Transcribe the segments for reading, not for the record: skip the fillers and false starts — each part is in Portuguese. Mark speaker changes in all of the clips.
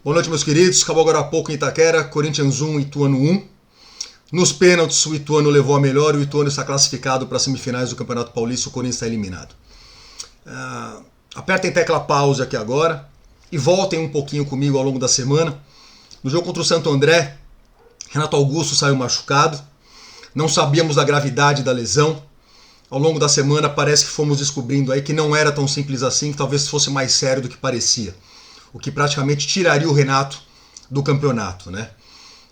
Speaker 1: Boa noite, meus queridos. Acabou agora há pouco em Itaquera, Corinthians 1, Ituano 1. Nos pênaltis, o Ituano levou a melhor e o Ituano está classificado para as semifinais do Campeonato Paulista. O Corinthians está eliminado. Apertem tecla pause aqui agora e voltem um pouquinho comigo ao longo da semana. No jogo contra o Santo André, Renato Augusto saiu machucado. Não sabíamos da gravidade da lesão. Ao longo da semana parece que fomos descobrindo aí que não era tão simples assim, que talvez fosse mais sério do que parecia. O que praticamente tiraria o Renato do campeonato, né?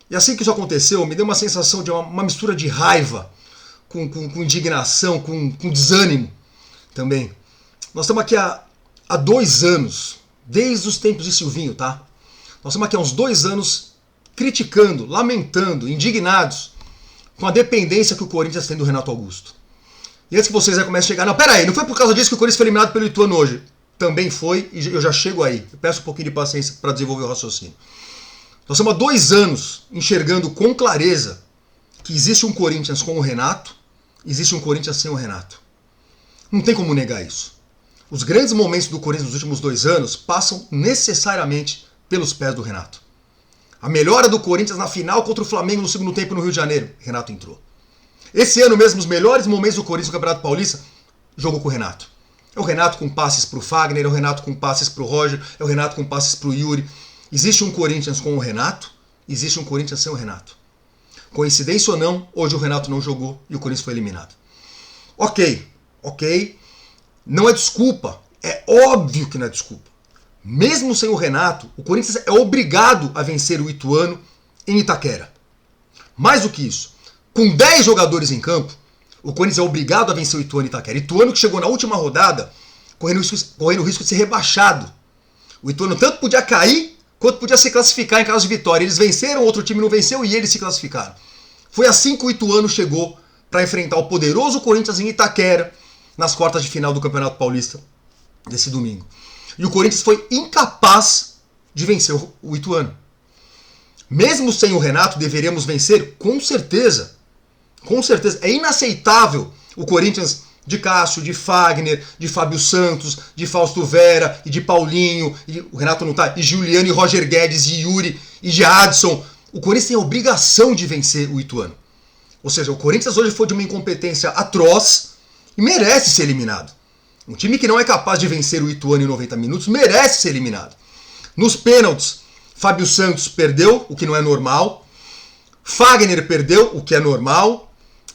Speaker 1: E assim que isso aconteceu, me deu uma sensação de uma mistura de raiva, com indignação, com desânimo também. Nós estamos aqui há 2 anos, desde os tempos de Silvinho, tá? Nós estamos aqui há uns 2 anos criticando, lamentando, indignados com a dependência que o Corinthians tem do Renato Augusto. E antes que vocês já comecem a chegar, não, peraí, não foi por causa disso que o Corinthians foi eliminado pelo Ituano hoje. Também foi, e eu já chego aí. Eu peço um pouquinho de paciência para desenvolver o raciocínio. Nós estamos há 2 anos enxergando com clareza que existe um Corinthians com o Renato, existe um Corinthians sem o Renato. Não tem como negar isso. Os grandes momentos do Corinthians nos últimos 2 anos passam necessariamente pelos pés do Renato. A melhora do Corinthians na final contra o Flamengo no segundo tempo no Rio de Janeiro, Renato entrou. Esse ano mesmo, os melhores momentos do Corinthians no Campeonato Paulista, jogou com o Renato. É o Renato com passes pro Fagner, é o Renato com passes pro Roger, é o Renato com passes pro Yuri. Existe um Corinthians com o Renato, existe um Corinthians sem o Renato. Coincidência ou não, hoje o Renato não jogou e o Corinthians foi eliminado. Ok. Não é desculpa, é óbvio que não é desculpa. Mesmo sem o Renato, o Corinthians é obrigado a vencer o Ituano em Itaquera. Mais do que isso, com 10 jogadores em campo, o Corinthians é obrigado a vencer o Ituano em Itaquera. Ituano que chegou na última rodada correndo o risco de ser rebaixado. O Ituano tanto podia cair quanto podia se classificar em caso de vitória. Eles venceram, outro time não venceu e eles se classificaram. Foi assim que o Ituano chegou para enfrentar o poderoso Corinthians em Itaquera nas quartas de final do Campeonato Paulista desse domingo. E o Corinthians foi incapaz de vencer o Ituano. Mesmo sem o Renato, deveríamos vencer? Com certeza. Com certeza. É inaceitável o Corinthians de Cássio, de Fagner, de Fábio Santos, de Fausto Vera e de Paulinho, e o Renato não tá, e Juliano, e Roger Guedes, e Yuri, e de Adson. O Corinthians tem a obrigação de vencer o Ituano. Ou seja, o Corinthians hoje foi de uma incompetência atroz e merece ser eliminado. Um time que não é capaz de vencer o Ituano em 90 minutos merece ser eliminado. Nos pênaltis, Fábio Santos perdeu, o que não é normal. Fagner perdeu, o que é normal.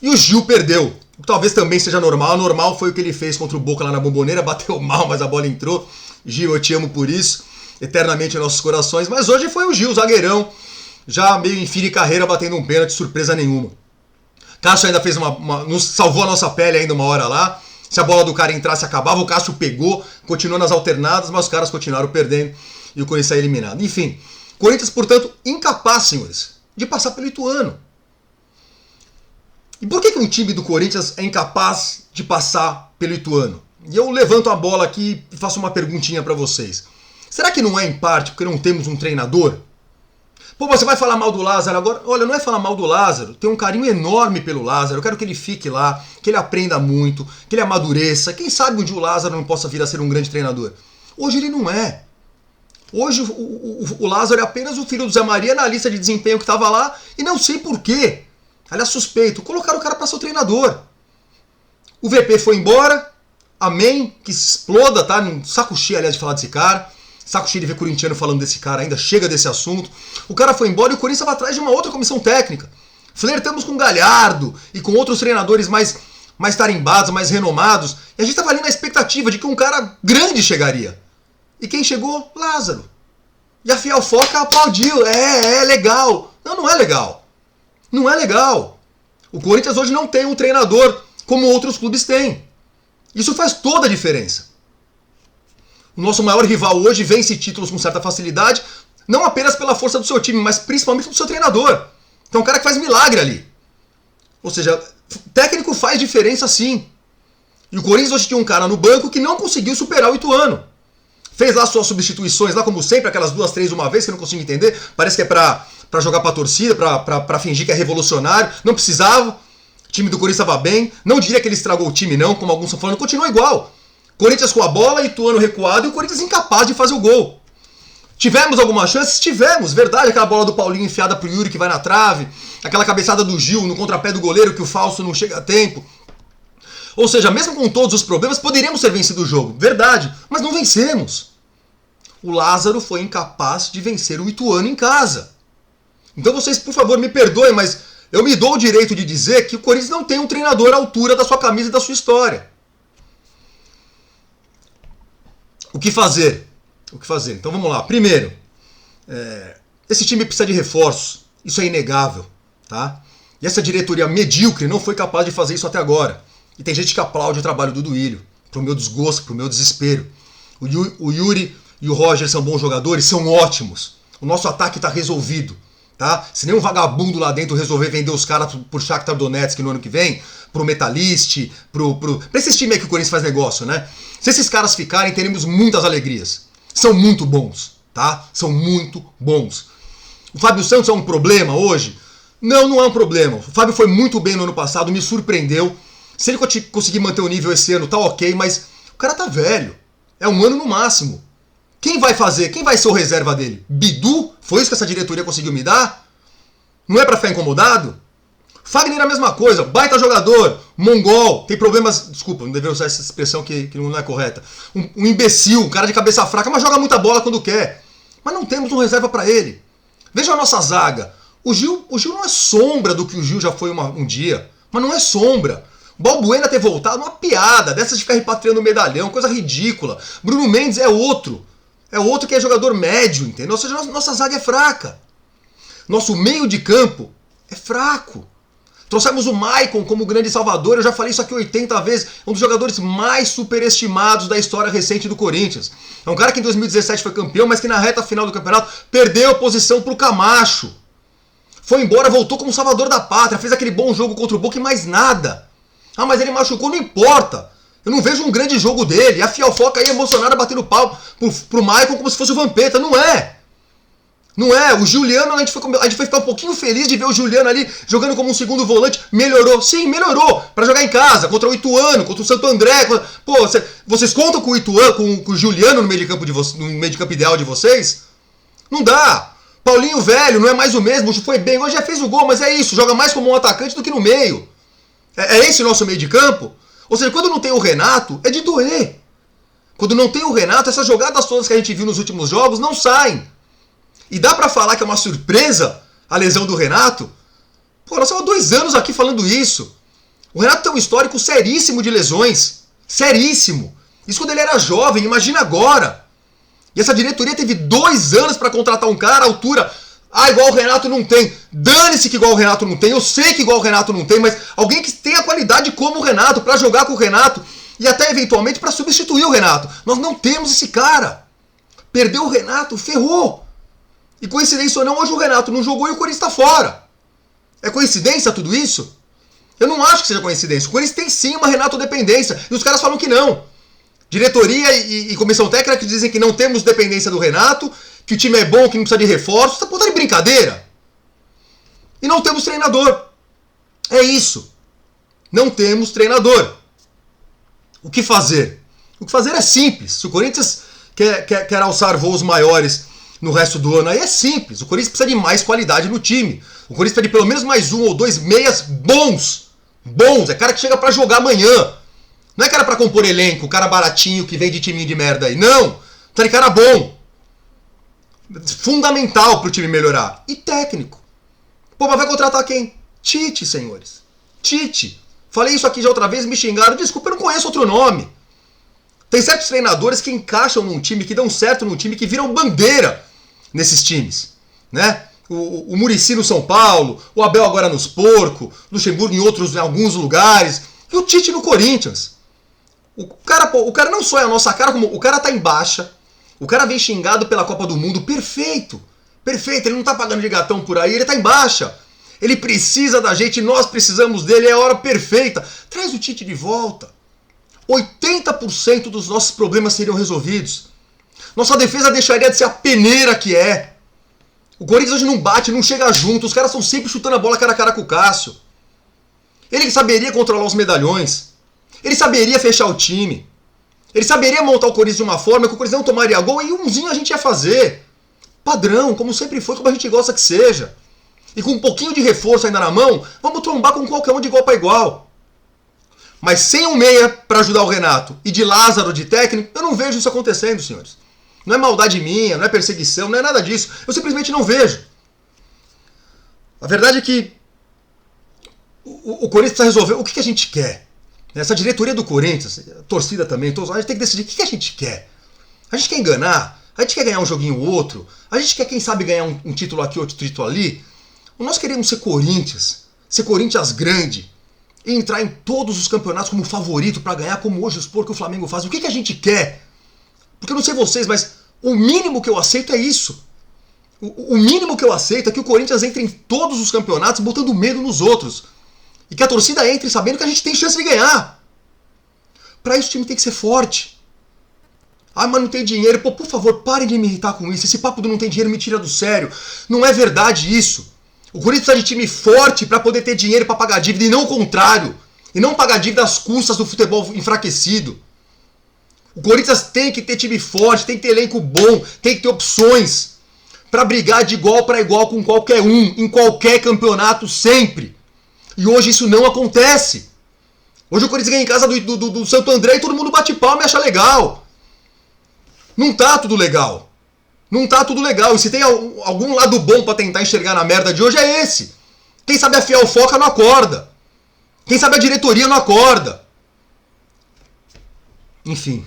Speaker 1: E o Gil perdeu, o que talvez também seja normal. Normal foi o que ele fez contra o Boca lá na Bombonera, bateu mal, mas a bola entrou. Gil, eu te amo por isso, eternamente em nossos corações. Mas hoje foi o Gil, zagueirão, já meio em fim de carreira, batendo um pênalti, surpresa nenhuma. Cássio ainda fez nos salvou a nossa pele ainda uma hora lá. Se a bola do cara entrasse, acabava. O Cássio pegou, continuou nas alternadas, mas os caras continuaram perdendo e o Corinthians é eliminado. Enfim, Corinthians, portanto, incapaz, senhores, de passar pelo Ituano. E por que um time do Corinthians é incapaz de passar pelo Ituano? E eu levanto a bola aqui e faço uma perguntinha para vocês. Será que não é em parte porque não temos um treinador? Pô, você vai falar mal do Lázaro agora? Olha, não é falar mal do Lázaro. Tenho um carinho enorme pelo Lázaro. Eu quero que ele fique lá, que ele aprenda muito, que ele amadureça. Quem sabe um dia o Lázaro não possa vir a ser um grande treinador. Hoje ele não é. Hoje o Lázaro é apenas o filho do Zé Maria na lista de desempenho que estava lá e não sei porquê. Aliás, suspeito. Colocaram o cara para ser o treinador. O VP foi embora. Amém. Que exploda, tá? Saco cheio, aliás, de falar desse cara. Saco cheio de ver corintiano falando desse cara ainda. Chega desse assunto. O cara foi embora e o Corinthians estava atrás de uma outra comissão técnica. Flertamos com o Galhardo e com outros treinadores mais tarimbados, mais renomados. E a gente estava ali na expectativa de que um cara grande chegaria. E quem chegou? Lázaro. E a Fiel Foca aplaudiu. É legal. Não é legal. Não é legal. O Corinthians hoje não tem um treinador como outros clubes têm. Isso faz toda a diferença. O nosso maior rival hoje vence títulos com certa facilidade, não apenas pela força do seu time, mas principalmente do seu treinador. Que é um cara que faz milagre ali. Ou seja, técnico faz diferença sim. E o Corinthians hoje tinha um cara no banco que não conseguiu superar o Ituano. Fez lá suas substituições, lá como sempre, aquelas 2, 3 de uma vez que eu não consigo entender. Parece que é pra jogar pra torcida, pra fingir que é revolucionário. Não precisava. O time do Corinthians estava bem. Não diria que ele estragou o time não, como alguns estão falando. Continua igual. Corinthians com a bola, Ituano recuado e o Corinthians incapaz de fazer o gol. Tivemos algumas chances? Tivemos, verdade, aquela bola do Paulinho enfiada pro Yuri que vai na trave, aquela cabeçada do Gil no contrapé do goleiro que o Fausto não chega a tempo. Ou seja, mesmo com todos os problemas, poderíamos ter vencido o jogo, verdade, mas não vencemos. O Lázaro foi incapaz de vencer o Ituano em casa. Então vocês, por favor, me perdoem, mas eu me dou o direito de dizer que o Corinthians não tem um treinador à altura da sua camisa e da sua história. O que fazer? O que fazer? Então vamos lá. Primeiro, esse time precisa de reforços. Isso é inegável, tá? E essa diretoria medíocre não foi capaz de fazer isso até agora. E tem gente que aplaude o trabalho do Duílio, pro meu desgosto, pro meu desespero. O Yuri e o Roger são bons jogadores, são ótimos. O nosso ataque tá resolvido, tá? Se nenhum vagabundo lá dentro resolver vender os caras por Shakhtar Donetsk no ano que vem, pro Metalist, pra esses times aí que o Corinthians faz negócio, né? Se esses caras ficarem, teremos muitas alegrias. São muito bons, tá? São muito bons. O Fábio Santos é um problema hoje? Não, não é um problema. O Fábio foi muito bem no ano passado, me surpreendeu. Se ele conseguir manter o nível esse ano, tá ok, mas o cara tá velho. É um ano no máximo. Quem vai fazer? Quem vai ser o reserva dele? Bidu? Foi isso que essa diretoria conseguiu me dar? Não é pra ficar incomodado? Fagner é a mesma coisa, baita jogador, mongol, tem problemas, desculpa, não deveria usar essa expressão que não é correta. Um imbecil, um cara de cabeça fraca, mas joga muita bola quando quer. Mas não temos um reserva pra ele. Veja a nossa zaga. O Gil não é sombra do que o Gil já foi um dia, mas não é sombra. O Balbuena ter voltado, uma piada, dessas de ficar repatriando o medalhão, coisa ridícula. Bruno Mendes é outro que é jogador médio, entendeu? Ou seja, nossa zaga é fraca. Nosso meio de campo é fraco. Trouxemos o Maicon como grande salvador, eu já falei isso aqui 80 vezes, um dos jogadores mais superestimados da história recente do Corinthians. É um cara que em 2017 foi campeão, mas que na reta final do campeonato perdeu a posição pro Camacho. Foi embora, voltou como salvador da pátria, fez aquele bom jogo contra o Boca e mais nada. Ah, mas ele machucou, não importa. Eu não vejo um grande jogo dele. E a Fialfoca aí emocionada batendo pau pro Maicon como se fosse o Vampeta. Não é. Não é. O Juliano, a gente foi ficar um pouquinho feliz de ver o Juliano ali jogando como um segundo volante. Melhorou. Sim, melhorou. Pra jogar em casa, contra o Ituano, contra o Santo André. Pô, vocês contam com o Ituano, com o Juliano no meio de campo no meio de campo ideal de vocês? Não dá. Paulinho velho, não é mais o mesmo. Foi bem, hoje já fez o gol, mas é isso. Joga mais como um atacante do que no meio. É esse o nosso meio de campo? Ou seja, quando não tem o Renato, é de doer. Quando não tem o Renato, essas jogadas todas que a gente viu nos últimos jogos não saem. E dá pra falar que é uma surpresa a lesão do Renato? Pô, nós estamos há 2 anos aqui falando isso. O Renato tem um histórico seríssimo de lesões. Seríssimo. Isso quando ele era jovem, imagina agora. E essa diretoria teve 2 anos pra contratar um cara à altura. Ah, igual o Renato não tem. Dane-se que igual o Renato não tem. Eu sei que igual o Renato não tem, mas alguém que tenha qualidade como o Renato pra jogar com o Renato e até eventualmente pra substituir o Renato. Nós não temos esse cara. Perdeu o Renato, ferrou. E coincidência ou não, hoje o Renato não jogou e o Corinthians tá fora. É coincidência tudo isso? Eu não acho que seja coincidência. O Corinthians tem sim uma Renato dependência. E os caras falam que não. Diretoria e comissão técnica que dizem que não temos dependência do Renato, que o time é bom, que não precisa de reforços. Tá puta de brincadeira. E não temos treinador. É isso. Não temos treinador. O que fazer? O que fazer é simples. Se o Corinthians quer alçar voos maiores no resto do ano, aí é simples. O Corinthians precisa de mais qualidade no time. O Corinthians precisa de pelo menos mais 1 ou 2 meias bons. Bons. É cara que chega pra jogar amanhã. Não é cara pra compor elenco, cara baratinho que vem de timinho de merda aí. Não. Precisa de cara bom. Fundamental pro time melhorar. E técnico. Pô, mas vai contratar quem? Tite, senhores. Tite. Falei isso aqui já outra vez, me xingaram. Desculpa, eu não conheço outro nome. Tem certos treinadores que encaixam num time, que dão certo num time, que viram bandeira nesses times. Né? O Muricy no São Paulo, o Abel agora nos Porco, Luxemburgo em alguns lugares, e o Tite no Corinthians. O cara não só é a nossa cara, como o cara tá em baixa. O cara vem xingado pela Copa do Mundo, perfeito, perfeito, ele não tá pagando de gatão por aí, ele tá em baixa. Ele precisa da gente, nós precisamos dele, é a hora perfeita. Traz o Tite de volta. 80% dos nossos problemas seriam resolvidos. Nossa defesa deixaria de ser a peneira que é. O Corinthians hoje não bate, não chega junto, os caras estão sempre chutando a bola cara a cara com o Cássio. Ele saberia controlar os medalhões. Ele saberia fechar o time. Ele saberia montar o Corinthians de uma forma que o Corinthians não tomaria gol e umzinho a gente ia fazer. padrão, como sempre foi, como a gente gosta que seja. E com um pouquinho de reforço ainda na mão, vamos trombar com qualquer um de igual para igual. Mas sem um meia para ajudar o Renato e de Lázaro de técnico, eu não vejo isso acontecendo, senhores. Não é maldade minha, não é perseguição, não é nada disso. Eu simplesmente não vejo. A verdade é que o Corinthians precisa resolver o que a gente quer. Essa diretoria do Corinthians, a torcida também, todos, a gente tem que decidir o que a gente quer. A gente quer enganar, a gente quer ganhar um joguinho ou outro, a gente quer, quem sabe, ganhar um título aqui, outro título ali. Nós queremos ser Corinthians grande, e entrar em todos os campeonatos como favorito para ganhar, como hoje que o Flamengo faz. O que a gente quer? Porque eu não sei vocês, mas o mínimo que eu aceito é isso. O mínimo que eu aceito é que o Corinthians entre em todos os campeonatos botando medo nos outros. E que a torcida entre sabendo que a gente tem chance de ganhar. Para isso o time tem que ser forte. Ah, mas não tem dinheiro. Pô, por favor, parem de me irritar com isso. Esse papo do não tem dinheiro me tira do sério. Não é verdade isso. O Corinthians precisa de time forte para poder ter dinheiro para pagar dívida e não o contrário. E não pagar dívida às custas do futebol enfraquecido. O Corinthians tem que ter time forte, tem que ter elenco bom, tem que ter opções para brigar de igual para igual com qualquer um, em qualquer campeonato, sempre. E hoje isso não acontece. Hoje o Corinthians ganha em casa do Santo André e todo mundo bate palma e acha legal. Não tá tudo legal. Não tá tudo legal. E se tem algum lado bom pra tentar enxergar na merda de hoje é esse. Quem sabe a Fiel Foca não acorda. Quem sabe a diretoria não acorda. Enfim.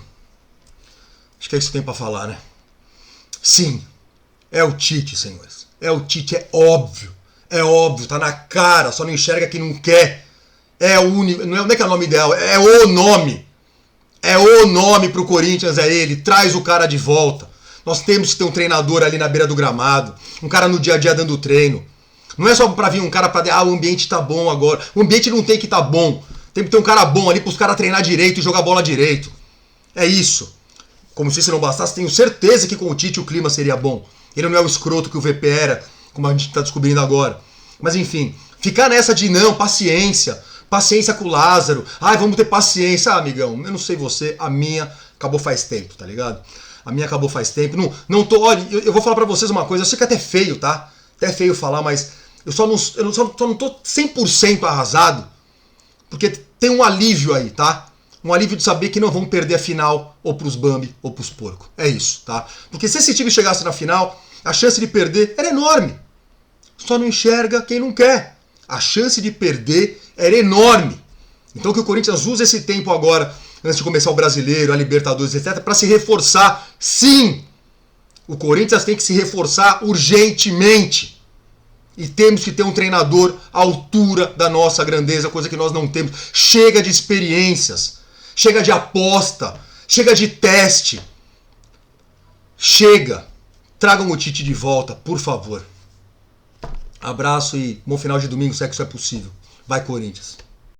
Speaker 1: Acho que é isso que tem pra falar, né? Sim. É o Tite, senhores. É o Tite, é óbvio. É óbvio, tá na cara. Só não enxerga quem não quer. É o único. Não é que é o nome ideal, é o nome. É o nome pro Corinthians, é ele. Traz o cara de volta. Nós temos que ter um treinador ali na beira do gramado. Um cara no dia a dia dando treino. Não é só pra vir um cara pra... o ambiente tá bom agora. O ambiente não tem que tá bom. Tem que ter um cara bom ali pros caras treinar direito e jogar bola direito. É isso. Como se isso não bastasse, tenho certeza que com o Tite o clima seria bom. Ele não é o escroto que o VP era, como a gente tá descobrindo agora. Mas enfim, ficar nessa de não, paciência. Paciência com o Lázaro. Ai, vamos ter paciência. Ah, amigão, eu não sei você, a minha acabou faz tempo, tá ligado? A minha acabou faz tempo. Não tô. Olha, eu vou falar pra vocês uma coisa. Eu sei que é até feio, tá? Até feio falar, mas eu só não tô 100% arrasado. Porque tem um alívio aí, tá? Um alívio de saber que não vão perder a final ou pros Bambi ou pros porcos. É isso, tá? Porque se esse time chegasse na final, a chance de perder era enorme. Só não enxerga quem não quer. A chance de perder era enorme. Então que o Corinthians use esse tempo agora, antes de começar o Brasileiro, a Libertadores, etc., para se reforçar. Sim! O Corinthians tem que se reforçar urgentemente. E temos que ter um treinador à altura da nossa grandeza, coisa que nós não temos. Chega de experiências. Chega de aposta. Chega de teste. Chega. Tragam o Tite de volta, por favor. Abraço e bom final de domingo, se é que isso é possível. Vai, Corinthians.